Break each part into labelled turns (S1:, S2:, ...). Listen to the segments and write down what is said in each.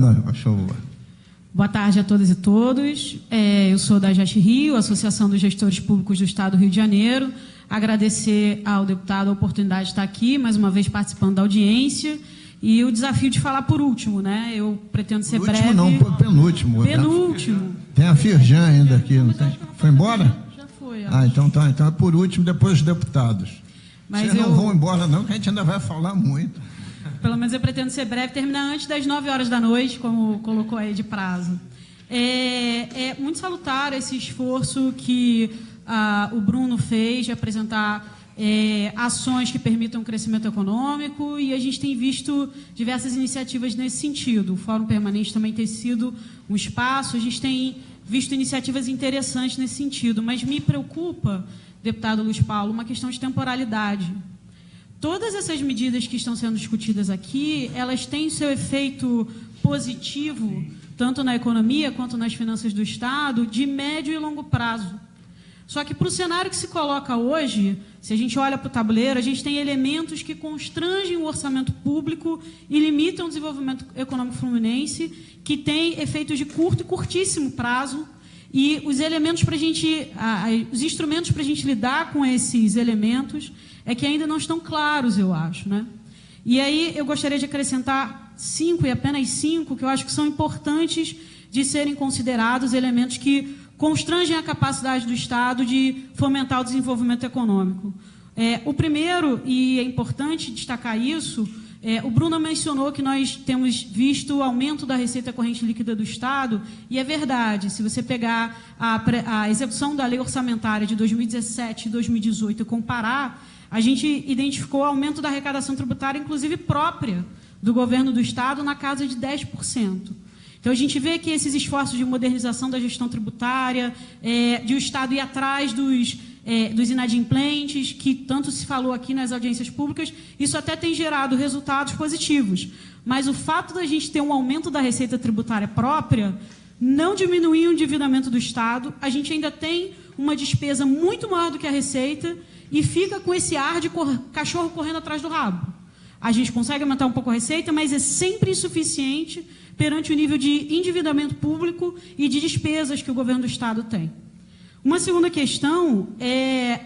S1: Antônio, por favor.
S2: Boa tarde a todas e todos. Eu sou da GEST Rio, Associação dos Gestores Públicos do Estado do Rio de Janeiro. Agradecer ao deputado a oportunidade de estar aqui, mais uma vez participando da audiência. E o desafio de falar por último, né? Eu pretendo ser breve.
S1: Último não, penúltimo.
S2: Penúltimo.
S1: Tem a Firjan ainda aqui, não tem? Foi embora?
S2: Já foi.
S1: Então tá. Então é por último, depois os deputados.
S2: Mas
S1: vocês não vão embora não, que a gente ainda vai falar muito.
S2: Pelo menos eu pretendo ser breve, terminar antes das 9 horas da noite, como colocou aí de prazo. É muito salutar esse esforço que o Bruno fez de apresentar ações que permitam o crescimento econômico, e a gente tem visto diversas iniciativas nesse sentido. O Fórum Permanente também tem sido um espaço, a gente tem visto iniciativas interessantes nesse sentido, mas me preocupa, deputado Luiz Paulo, uma questão de temporalidade. Todas essas medidas que estão sendo discutidas aqui, elas têm seu efeito positivo, tanto na economia quanto nas finanças do Estado, de médio e longo prazo. Só que, para o cenário que se coloca hoje, se a gente olha para o tabuleiro, a gente tem elementos que constrangem o orçamento público e limitam o desenvolvimento econômico fluminense, que tem efeitos de curto e curtíssimo prazo, e os elementos para a gente, os instrumentos para a gente lidar com esses elementos é que ainda não estão claros, eu acho, né? E aí eu gostaria de acrescentar 5, e apenas 5, que eu acho que são importantes de serem considerados elementos que constrangem a capacidade do Estado de fomentar o desenvolvimento econômico. O primeiro, e é importante destacar isso, o Bruno mencionou que nós temos visto o aumento da receita corrente líquida do Estado, e é verdade, se você pegar a execução da lei orçamentária de 2017 e 2018 e comparar, a gente identificou aumento da arrecadação tributária, inclusive própria, do governo do Estado, na casa de 10%. Então, a gente vê que esses esforços de modernização da gestão tributária, de o Estado ir atrás dos inadimplentes, que tanto se falou aqui nas audiências públicas, isso até tem gerado resultados positivos. Mas o fato da gente ter um aumento da receita tributária própria não diminui o endividamento do Estado, a gente ainda tem uma despesa muito maior do que a receita e fica com esse ar de cachorro correndo atrás do rabo. A gente consegue aumentar um pouco a receita, mas é sempre insuficiente perante o nível de endividamento público e de despesas que o governo do Estado tem. Uma segunda questão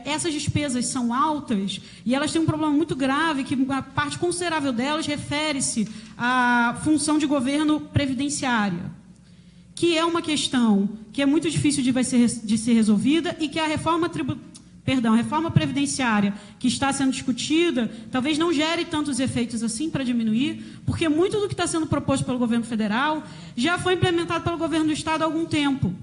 S2: essas despesas são altas e elas têm um problema muito grave, que uma parte considerável delas refere-se à função de governo previdenciária, que é uma questão que é muito difícil de ser resolvida e que a reforma previdenciária que está sendo discutida, talvez não gere tantos efeitos assim para diminuir, porque muito do que está sendo proposto pelo governo federal já foi implementado pelo governo do Estado há algum tempo.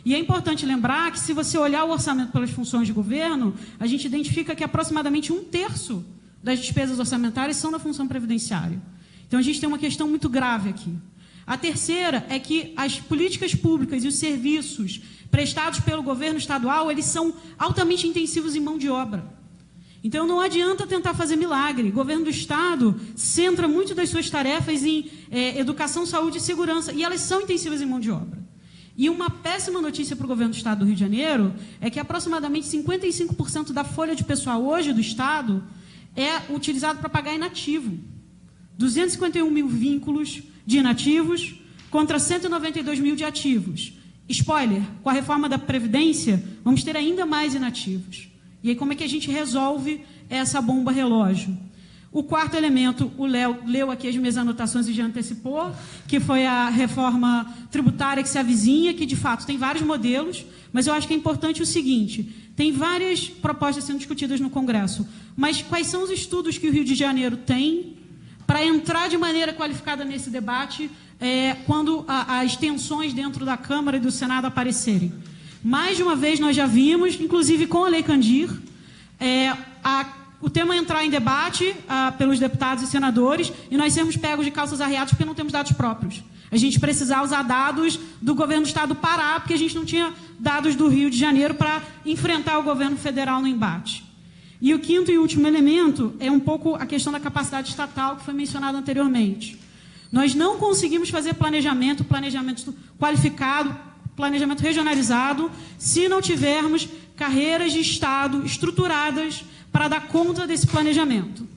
S2: E é importante lembrar que, se você olhar o orçamento pelas funções de governo, a gente identifica que aproximadamente 1/3 das despesas orçamentárias são da função previdenciária. Então, a gente tem uma questão muito grave aqui. A terceira é que as políticas públicas e os serviços prestados pelo governo estadual, eles são altamente intensivos em mão de obra. Então, não adianta tentar fazer milagre. O governo do Estado centra muito das suas tarefas em educação, saúde e segurança, e elas são intensivas em mão de obra. E uma péssima notícia para o governo do Estado do Rio de Janeiro é que aproximadamente 55% da folha de pessoal hoje do Estado é utilizado para pagar inativo. 251 mil vínculos de inativos contra 192 mil de ativos. Spoiler, com a reforma da Previdência, vamos ter ainda mais inativos. E aí, como é que a gente resolve essa bomba relógio? O quarto elemento, o Léo leu aqui as minhas anotações e já antecipou, que foi a reforma tributária que se avizinha, que de fato tem vários modelos, mas eu acho que é importante o seguinte: tem várias propostas sendo discutidas no Congresso, mas quais são os estudos que o Rio de Janeiro tem para entrar de maneira qualificada nesse debate quando as tensões dentro da Câmara e do Senado aparecerem? Mais de uma vez nós já vimos, inclusive com a Lei Candir, o tema entrar em debate pelos deputados e senadores e nós sermos pegos de calças arriadas porque não temos dados próprios. A gente precisar usar dados do governo do Estado do Pará, porque a gente não tinha dados do Rio de Janeiro para enfrentar o governo federal no embate. E o quinto e último elemento é um pouco a questão da capacidade estatal, que foi mencionado anteriormente. Nós não conseguimos fazer planejamento qualificado, planejamento regionalizado, se não tivermos carreiras de Estado estruturadas para dar conta desse planejamento.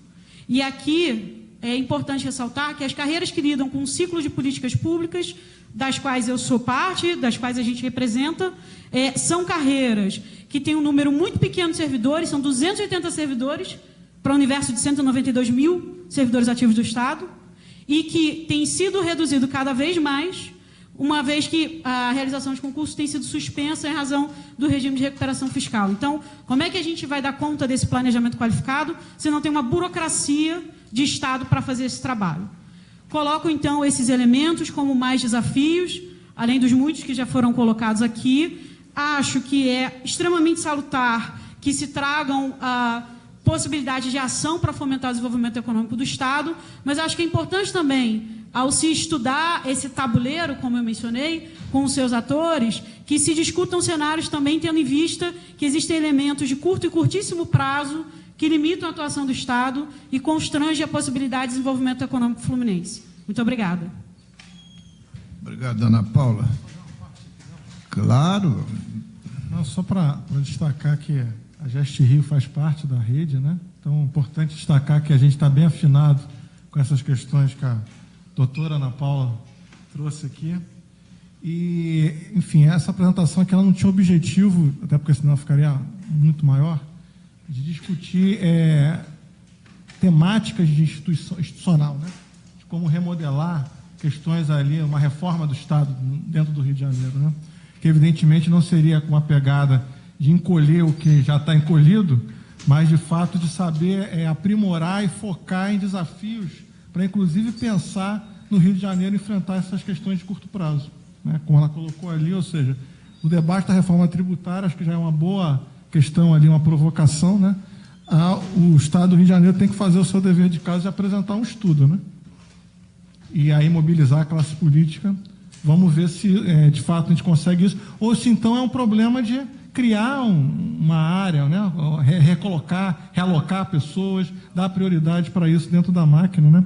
S2: E aqui é importante ressaltar que as carreiras que lidam com um ciclo de políticas públicas, das quais eu sou parte, das quais a gente representa, são carreiras que têm um número muito pequeno de servidores, são 280 servidores para um universo de 192 mil servidores ativos do Estado, e que tem sido reduzido cada vez mais, uma vez que a realização de concursos tem sido suspensa em razão do regime de recuperação fiscal. Então, como é que a gente vai dar conta desse planejamento qualificado se não tem uma burocracia de Estado para fazer esse trabalho? Coloco, então, esses elementos como mais desafios, além dos muitos que já foram colocados aqui. Acho que é extremamente salutar que se tragam possibilidades de ação para fomentar o desenvolvimento econômico do Estado, mas acho que é importante também, ao se estudar esse tabuleiro, como eu mencionei, com os seus atores, que se discutam cenários também tendo em vista que existem elementos de curto e curtíssimo prazo que limitam a atuação do Estado e constrangem a possibilidade de desenvolvimento econômico fluminense. Muito obrigada.
S1: Obrigado, Ana Paula. Claro.
S3: Não, só para destacar que a Gest Rio faz parte da rede, né? Então, é importante destacar que a gente está bem afinado com essas questões que a doutora Ana Paula trouxe aqui. E, enfim, essa apresentação aqui ela não tinha objetivo, até porque senão ficaria muito maior, de discutir temáticas de institucional, né? De como remodelar questões ali, uma reforma do Estado dentro do Rio de Janeiro, né? Que evidentemente não seria com uma pegada de encolher o que já está encolhido, mas de fato de saber aprimorar e focar em desafios para inclusive pensar no Rio de Janeiro enfrentar essas questões de curto prazo, né? Como ela colocou ali, ou seja, o debate da reforma tributária, acho que já é uma boa questão ali, uma provocação, né? O Estado do Rio de Janeiro tem que fazer o seu dever de casa e apresentar um estudo, né? E aí mobilizar a classe política. Vamos ver se de fato a gente consegue isso, ou se então é um problema de criar uma área, né? Realocar pessoas, dar prioridade para isso dentro da máquina, né?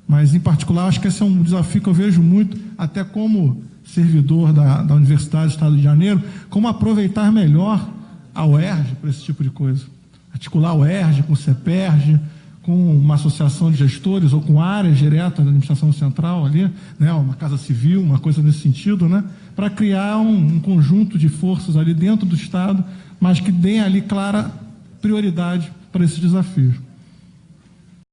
S3: Mas, em particular, acho que esse é um desafio que eu vejo muito, até como servidor da Universidade do Estado do Rio de Janeiro, como aproveitar melhor a UERJ para esse tipo de coisa. Articular a UERJ com o CEPERJ, com uma associação de gestores ou com áreas diretas da administração central ali, né, uma casa civil, uma coisa nesse sentido, né, para criar um conjunto de forças ali dentro do Estado, mas que deem ali clara prioridade para esses desafios.